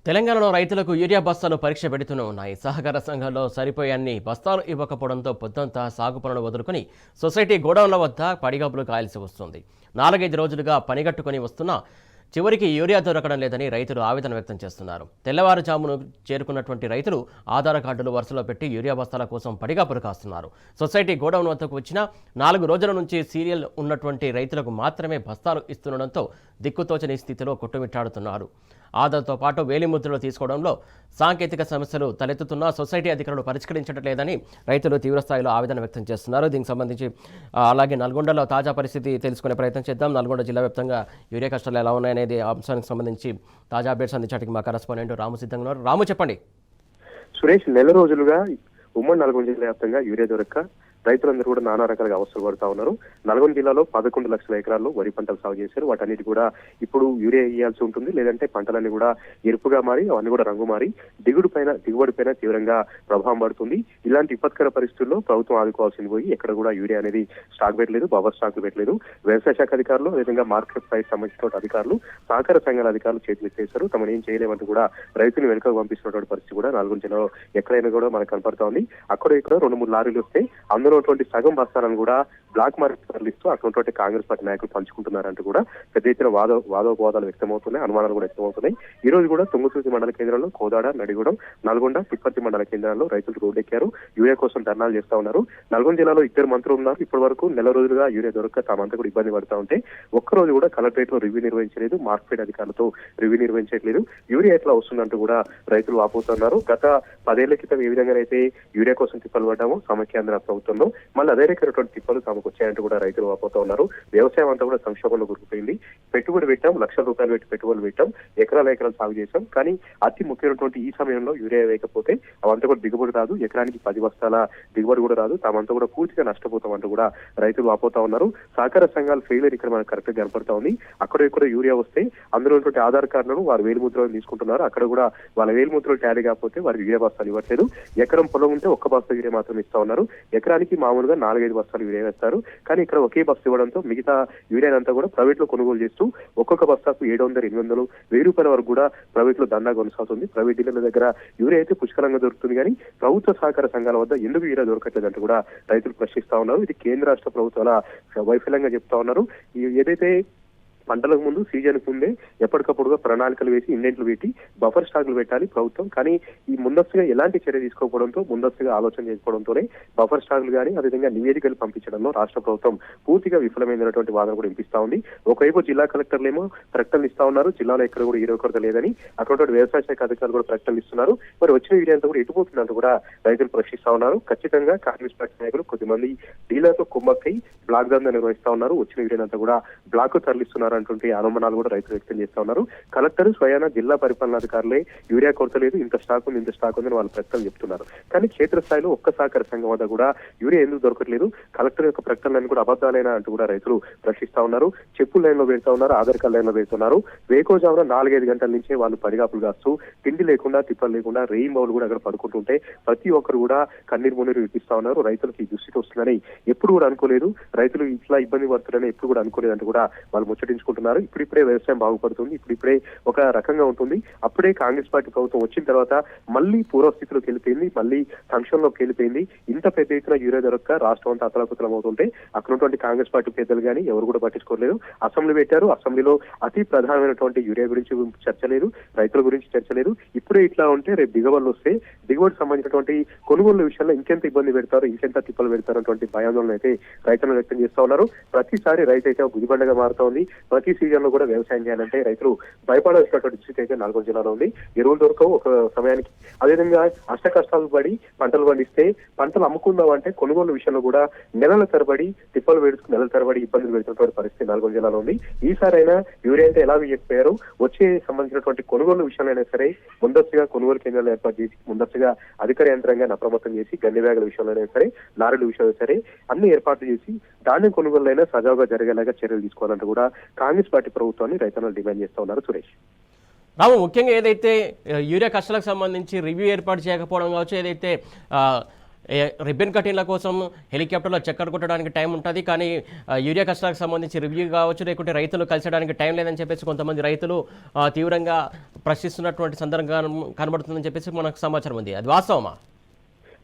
తెలంగాణలో రైతులకు యూరియా బస్తాలు పరీక్ష పెడుతూనే ఉన్నాయి. సహకార సంఘాల్లో సరిపోయే అన్ని బస్తాలు ఇవ్వకపోవడంతో పొద్దంతా సాగు పనులు వదులుకొని సొసైటీ గోడౌన్ల వద్ద పడిగాపులు కాయాల్సి వస్తుంది. 4-5 రోజులుగా పనిగట్టుకుని వస్తున్నా చివరికి యూరియా దొరకడం లేదని రైతులు ఆవేదన వ్యక్తం చేస్తున్నారు. తెల్లవారుజామును చేరుకున్నటువంటి రైతులు ఆధార్ కార్డులు వరుసలో పెట్టి యూరియా బస్తాల కోసం పడిగాపులు కాస్తున్నారు. సొసైటీ గోడౌన్ వద్దకు వచ్చిన 4 రోజుల నుంచి సీరియల్ ఉన్నటువంటి రైతులకు మాత్రమే బస్తాలు ఇస్తుండడంతో దిక్కుతోచని స్థితిలో కొట్టుమిట్టాడుతున్నారు. ఆధార్తో పాటు వేలిముద్రలు తీసుకోవడంలో సాంకేతిక సమస్యలు తలెత్తుతున్నా సొసైటీ అధికారులు పరిష్కరించడం లేదని రైతులు తీవ్రస్థాయిలో ఆవేదన వ్యక్తం చేస్తున్నారు. దీనికి సంబంధించి అలాగే నల్గొండలో తాజా పరిస్థితి తెలుసుకునే ప్రయత్నం చేద్దాం. నల్గొండ జిల్లా వ్యాప్తంగా యూరియా కష్టాలు ఎలా ఉన్నాయనేది అంశానికి సంబంధించి తాజా అప్డేట్స్ అందించడానికి మా కరెస్పాండెంట్ రాము సిద్ధంగా ఉన్నారు. రాము, చెప్పండి. సురేష్, నెల రోజులుగా ఉమ్మడి నల్గొండ జిల్లా వ్యాప్తంగా యూరియా దొరక్క రైతులందరూ కూడా నానా రకాలుగా అవస్థలు పడుతూ ఉన్నారు. నల్గొండ జిల్లాలో 11 లక్షల ఎకరాల్లో వరి పంటలు సాగు చేశారు. వాటన్నిటి కూడా ఇప్పుడు యూరియా వేయాల్సి ఉంటుంది. లేదంటే పంటలన్నీ కూడా ఎరుపుగా మారి అవన్నీ కూడా రంగు మారి దిగుబడి పైన తీవ్రంగా ప్రభావం పడుతుంది. ఇలాంటి విపత్కర పరిస్థితుల్లో ప్రభుత్వం ఆదుకోవాల్సింది పోయి ఎక్కడ కూడా యూరియా అనేది స్టాక్ పెట్టలేదు, బఫర్ స్టాక్ పెట్టలేదు. వ్యవసాయ శాఖ అధికారులు, అదేవిధంగా మార్కెట్ ప్రైస్ సంబంధించిన అధికారులు, సహకార సంఘాల అధికారులు చేతులు ఎత్తేశారు. తమను ఏం చేయలేమంటూ కూడా రైతులు వెనుకకు పంపిస్తున్నటువంటి పరిస్థితి కూడా నల్గొండ జిల్లాలో ఎక్కడైనా కూడా మనకు కనపడతా ఉంది. అక్కడ ఇక్కడ 2-3 లారీలు వస్తే అందులో సగం బస్తాలను కూడా బ్లాక్ మార్కెట్ తరలిస్తూ అక్కడ కాంగ్రెస్ పార్టీ నాయకులు పంచుకుంటున్నారంటూ కూడా పెద్ద ఎత్తున వాదోపవాదాలు వ్యక్తమవుతున్నాయి, అనుమానాలు కూడా వ్యక్తమవుతున్నాయి. ఈ రోజు కూడా తుంగతుర్తి మండల కేంద్రంలో కోదాడ, నడిగూడెం, నల్గొండ, తిప్పర్తి మండల కేంద్రాల్లో రైతులు రోడ్డెక్కారు. యూరియా కోసం ధర్నాలు చేస్తా ఉన్నారు. నల్గొండ జిల్లాలో 2 మంత్రులు ఉన్నారు. ఇప్పటి వరకు నెల రోజులుగా యూరియా దొరక్క తామంతా కూడా ఇబ్బంది పడుతూ ఉంటే ఒక్కరోజు కూడా కలెక్టరేట్ లో రివ్యూ నిర్వహించలేదు, మార్కెట్ అధికారులతో రివ్యూ నిర్వహించట్లేదు. యూరియా ఎట్లా వస్తుందంటూ కూడా రైతులు వాపోతున్నారు. గత 10 ఏళ్ల క్రితం ఏ విధంగానైతే యూరియా కోసం తిప్పలు పడ్డామో సమైక్యాంధ్ర ప్రభుత్వంలో మళ్ళీ అదే రకమైనటువంటి తిప్పలు తమకు వచ్చాయంటూ కూడా రైతులు వాపోతా ఉన్నారు. వ్యవసాయం అంతా కూడా సంక్షోభంలో గురికిపోయింది. పెట్టుబడి పెట్టాం, లక్షల రూపాయలు పెట్టి పెట్టుబడులు పెట్టాం, ఎకరాలు సాగు చేశాం. కానీ అతి ముఖ్యమైనటువంటి ఈ సమయంలో యూరియా వేయకపోతే అవంతా కూడా దిగుబడి రాదు, ఎకరానికి 10 బస్తాల దిగుబడి కూడా రాదు, తామంతా కూడా పూర్తిగా నష్టపోతామంటూ కూడా రైతులు వాపోతా ఉన్నారు. సహకార సంఘాల ఫెయిలియర్ ఇక్కడ మనకు కరెక్ట్ గా కనపడతా ఉంది. అక్కడ యూరియా వస్తే అందులో ఉన్నటువంటి ఆధార్ కార్డులను వారు వేలిముద్రలు తీసుకుంటున్నారు. అక్కడ కూడా వాళ్ళ వేలిముద్రలు ట్యాలీ కాకపోతే వారికి యూరియా బస్తాలు ఇవ్వట్లేదు. ఎకరం పొలం ఉంటే 1 బస్తా యూరియా మాత్రం ఇస్తా ఉన్నారు. ఎకరానికి మామూలుగా 4-5 బస్తాలు యూరియా వేస్తారు. కానీ ఇక్కడ ఒకే బస్తా ఇవ్వడంతో మిగతా యూరియానంతా కూడా ప్రైవేట్ లో కొనుగోలు చేస్తూ ఒక్కొక్క బస్తాకు 700-800, 1000 రూపాయల వరకు కూడా ప్రైవేట్ లో దందా కొనసాగుతుంది. ప్రైవేట్ డీలర్ల దగ్గర యూరియా అయితే పుష్కలంగా దొరుకుతుంది. కానీ ప్రభుత్వ సహకార సంఘాల వద్ద ఎందుకు యూరియా దొరకట్లేదంటూ కూడా రైతులు ప్రశ్నిస్తా ఉన్నారు. ఇది కేంద్ర రాష్ట్ర ప్రభుత్వాల వైఫల్యంగా చెప్తా ఉన్నారు. ఏదైతే పంటలకు ముందు సీజన్ ముందే ఎప్పటికప్పుడుగా ప్రణాళికలు వేసి ఇండెంట్లు పెట్టి బఫర్ స్టాక్లు పెట్టాలి ప్రభుత్వం. కానీ ఈ ముందస్తుగా ఎలాంటి చర్య తీసుకోకపోవడంతో, ముందస్తుగా ఆలోచన చేసుకోవడంతోనే బఫర్ స్టాక్లు కానీ అదేవిధంగా నివేదికలు పంపించడంలో రాష్ట్ర ప్రభుత్వం పూర్తిగా విఫలమైనటువంటి వాదన కూడా వినిపిస్తా ఉంది. ఒకవైపు జిల్లా కలెక్టర్లేమో ప్రకటనలు ఇస్తా ఉన్నారు, జిల్లాలో ఎక్కడ కూడా హీరో కొరత లేదని. అటువంటి వ్యవసాయ శాఖ అధికారులు కూడా ప్రకటనలు ఇస్తున్నారు. మరి వచ్చిన యూరియా అంతా కూడా ఎటుపోతుందంటూ కూడా రైతులు ప్రశ్నిస్తా ఉన్నారు. ఖచ్చితంగా కాంగ్రెస్ పార్టీ నాయకులు కొద్దిమంది డీలర్తో కుమ్మక్కై బ్లాక్ దందా నిర్వహిస్తా ఉన్నారు. వచ్చిన యూరియా అంతా కూడా బ్లాక్ తరలిస్తున్నారు అంటుంటే అనుమానాలు కూడా రైతులు వ్యక్తం చేస్తా ఉన్నారు. కలెక్టర్ స్వయాన జిల్లా పరిపాలనాధికారులే యూరియా కొరత లేదు, ఇంత స్టాక్ ఉంది, ఇంత స్టాక్ ఉందని వాళ్ళు ప్రకటనలు చెప్తున్నారు. కానీ క్షేత్రస్థాయిలో ఒక్క సహకార సంఘం వద్ద కూడా యూరియా ఎందుకు దొరకట్లేదు, కలెక్టర్ యొక్క ప్రకటనలన్నీ కూడా అబద్ధాలైనా అంటూ కూడా రైతులు ప్రశ్నిస్తా ఉన్నారు. చెప్పుల లైన్ లో పెడతా ఉన్నారు, ఆధార్ కార్డు లైన్ లో పెడుతున్నారు. వేకోజామున 4-5 గంటల నుంచే వాళ్ళు పడిగాపులు కాస్తూ తిండి లేకుండా, తిప్పలు లేకుండా, రేయి మౌలు కూడా అక్కడ పడుకుంటుంటే ప్రతి ఒక్కరు కూడా కన్నీరు మున్నీరు వినిపిస్తా ఉన్నారు. రైతులకు ఈ దుస్థితి వస్తుందని ఎప్పుడు కూడా అనుకోలేదు, రైతులు ఇట్లా ఇబ్బంది పడుతున్నారని ఎప్పుడు కూడా అనుకోలేదంటూ కూడా వాళ్ళు ముచ్చటించుకుంటున్నారు. ఇప్పుడిప్పుడే వ్యవసాయం బాగుపడుతుంది, ఇప్పుడిప్పుడే ఒక రకంగా ఉంటుంది. అప్పుడే కాంగ్రెస్ పార్టీ ప్రభుత్వం వచ్చిన తర్వాత మళ్ళీ పూర్వస్థితిలోకి వెళ్ళిపోయింది, మళ్ళీ సంక్షోభంలోకి వెళ్ళిపోయింది. ఇంత పెద్ద ఎత్తున యూరియా దొరక్క రాష్ట్రం అంతా అతలాకుతలం అవుతుంటే అక్కడ ఉన్నటువంటి కాంగ్రెస్ పార్టీ పెద్దలు కానీ ఎవరు కూడా పట్టించుకోలేదు. అసెంబ్లీ పెట్టారు, అసెంబ్లీలో అతి ప్రధానమైనటువంటి యూరియా గురించి చర్చ లేదు, రైతుల గురించి చర్చ లేదు. ఇప్పుడే ఇట్లా ఉంటే రేపు దిగుబడులు వస్తే దిగుబడి సంబంధించినటువంటి కొనుగోలు విషయంలో ఇంకెంత ఇబ్బంది పెడతారు, ఇంకెంత తిప్పలు పెడతారు అటువంటి భయాందోళన అయితే రైతులు వ్యక్తం చేస్తా ఉన్నారు. ప్రతిసారి రైతు అయితే గుదిబండగా మారుతా ఉంది. ప్రతి సీజన్ లో కూడా వ్యవసాయం చేయాలంటే రైతులు భయపడాల్సినటువంటి స్థితి అయితే నల్గొండ జిల్లాలో ఉంది. ఎరువులు దొరకవు ఒక సమయానికి. అదేవిధంగా అష్ట కష్టాలు పడి పంటలు పండిస్తే పంటలు అమ్ముకుందాం అంటే కొనుగోలు విషయంలో కూడా నెలల తరబడి తిప్పలు పెడుతూ నెలల తరబడి ఇబ్బందులు పెడుతున్నటువంటి పరిస్థితి నల్గొండ జిల్లాలో ఉంది. ఈసారైనా యూరియా అంటే ఎలా చెప్పారు, వచ్చే సంబంధించినటువంటి కొనుగోలు విషయంలో అయినా సరే ముందస్తుగా కొనుగోలు కేంద్రాలు ఏర్పాటు చేసి ముందస్తుగా అధికార యంత్రాంగాన్ని అప్రమత్తం చేసి గన్ని బ్యాగుల విషయంలో అయినా సరే, లారీల విషయంలో సరే అన్ని ఏర్పాట్లు చేసి ధాన్యం కొనుగోలు అయినా సజావుగా జరిగేలాగా చర్యలు తీసుకోవాలంటూ కూడా కాంగ్రెస్ పార్టీ ప్రభుత్వాన్ని రైతులు డిమాండ్ చేస్తా ఉన్నారు. సురేష్, రాము, ముఖ్యంగా ఏదైతే యూరియా కష్టాలకు సంబంధించి రివ్యూ ఏర్పాటు చేయకపోవడం కావచ్చు, ఏదైతే రిబ్బన్ కటింగ్ల కోసం హెలికాప్టర్లో చక్కర్ కొట్టడానికి టైం ఉంటుంది, కానీ యూరియా కష్టాలకు సంబంధించి రివ్యూ కావచ్చు, లేకుంటే రైతులు కలిసడానికి టైం లేదని చెప్పేసి కొంతమంది రైతులు తీవ్రంగా ప్రశ్నిస్తున్నటువంటి సందర్భం కనబడుతుందని చెప్పేసి మనకు సమాచారం ఉంది. అది వాస్తవమా?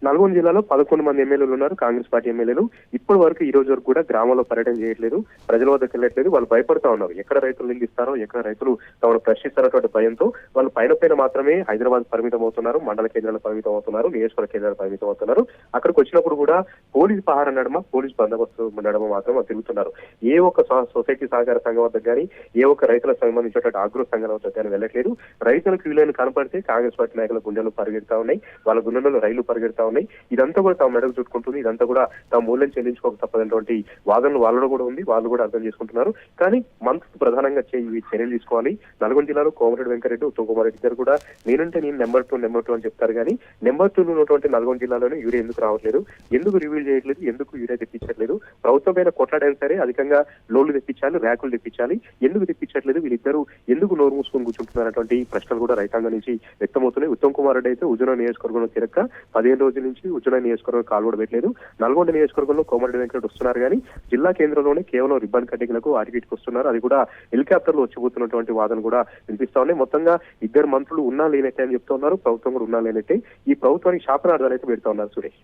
నల్గొండ జిల్లాలో 11 మంది ఎమ్మెల్యేలు ఉన్నారు, కాంగ్రెస్ పార్టీ ఎమ్మెల్యేలు. ఇప్పటి వరకు ఈ రోజు వరకు కూడా గ్రామంలో పర్యటన చేయట్లేదు, ప్రజల వద్దకు వెళ్ళట్లేదు. వాళ్ళు భయపడతా ఉన్నారు, ఎక్కడ రైతులు నిందిస్తారో, ఎక్కడ రైతులు తమను ప్రశ్నిస్తారన్నటువంటి భయంతో వాళ్ళు పైన మాత్రమే హైదరాబాద్ పరిమితం అవుతున్నారు, మండల కేంద్రాలకు పరిమితం అవుతున్నారు, నియోజకవర్గ కేంద్రాలకు పరిమితం అవుతున్నారు. అక్కడికి వచ్చినప్పుడు కూడా పోలీస్ పహార నడమ, పోలీస్ బందోబస్తు నడమ మాత్రం తిరుగుతున్నారు. ఏ ఒక్క సొసైటీ సహకార సంఘం వద్దకు కానీ, ఏ ఒక్క రైతులకు సంబంధించినటువంటి ఆగ్రో సంఘాల వద్దకు కానీ వెళ్ళట్లేదు. రైతులకు వీళ్ళని కనపడితే కాంగ్రెస్ పార్టీ నాయకుల గుండెలు పరిగెడతా ఉన్నాయి, వాళ్ళ గుండెల్లో రైలు పరిగెడతా ఉన్నాయి. ఇదంతా కూడా తాము మెడకు చుట్టుకుంటుంది, ఇదంతా కూడా తాము మూల్యం చెల్లించుకోక తప్పదన్నటువంటి వాదనలు వాళ్ళలో కూడా ఉంది, వాళ్ళు కూడా అర్థం చేసుకుంటున్నారు. కానీ మంత్రులు ప్రధానంగా చర్యలు తీసుకోవాలి. నల్గొండ జిల్లాలో కోమరెడ్డి వెంకరెడ్డి, ఉత్తమ్ కుమార్ రెడ్డి గారు కూడా నేనంటే నేను నెంబర్ 2 అని చెప్తారు, కానీ నెంబర్ 2 ఉన్నటువంటి నల్గొండ జిల్లాలోనే యూరియా ఎందుకు రావట్లేదు, ఎందుకు రివీల్ చేయట్లేదు, ఎందుకు యూరియా తెప్పించట్లేదు? ప్రభుత్వం పైన కొట్లాడైనా సరే అధికంగా లోన్లు తెప్పించాలి, ర్యాకులు తెప్పించాలి, ఎందుకు తెప్పించట్లేదు? వీళ్ళిద్దరూ ఎందుకు నోరు మూసుకొని కూర్చుంటున్నారన్నటువంటి ప్రశ్నలు కూడా రైతాంగం నుంచి వ్యక్తమవుతున్నాయి. ఉత్తమ్ కుమార్ రెడ్డి అయితే ఉజున నియోజకవర్గంలో తిరక్క 15 రోజుల నుంచి ఉజ్జన నియోజకవర్గం కాల్వడ పెట్టలేదు. నల్గొండ నియోజకవర్గంలో కోమరెడ్డి వెంకరెడ్డి వస్తున్నారు, కానీ జిల్లా కేంద్రంలోనే కేవలం రిబ్బన్ కటింగ్లకు ఆర్టీకి వస్తున్నారు. అది కూడా హెలికాప్టర్లు వచ్చిపోతున్నటువంటి వాదన కూడా వినిపిస్తా ఉన్నాయి. మొత్తంగా ఇద్దరు మంత్రులు ఉన్నా లేనట్టే అని చెప్తా ఉన్నారు, ప్రభుత్వం కూడా ఉన్నా లేనట్టే. ఈ ప్రభుత్వానికి శాపనార్థాలు అయితే పెడతా ఉన్నారు Suresh.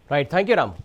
Right, thank you Ram.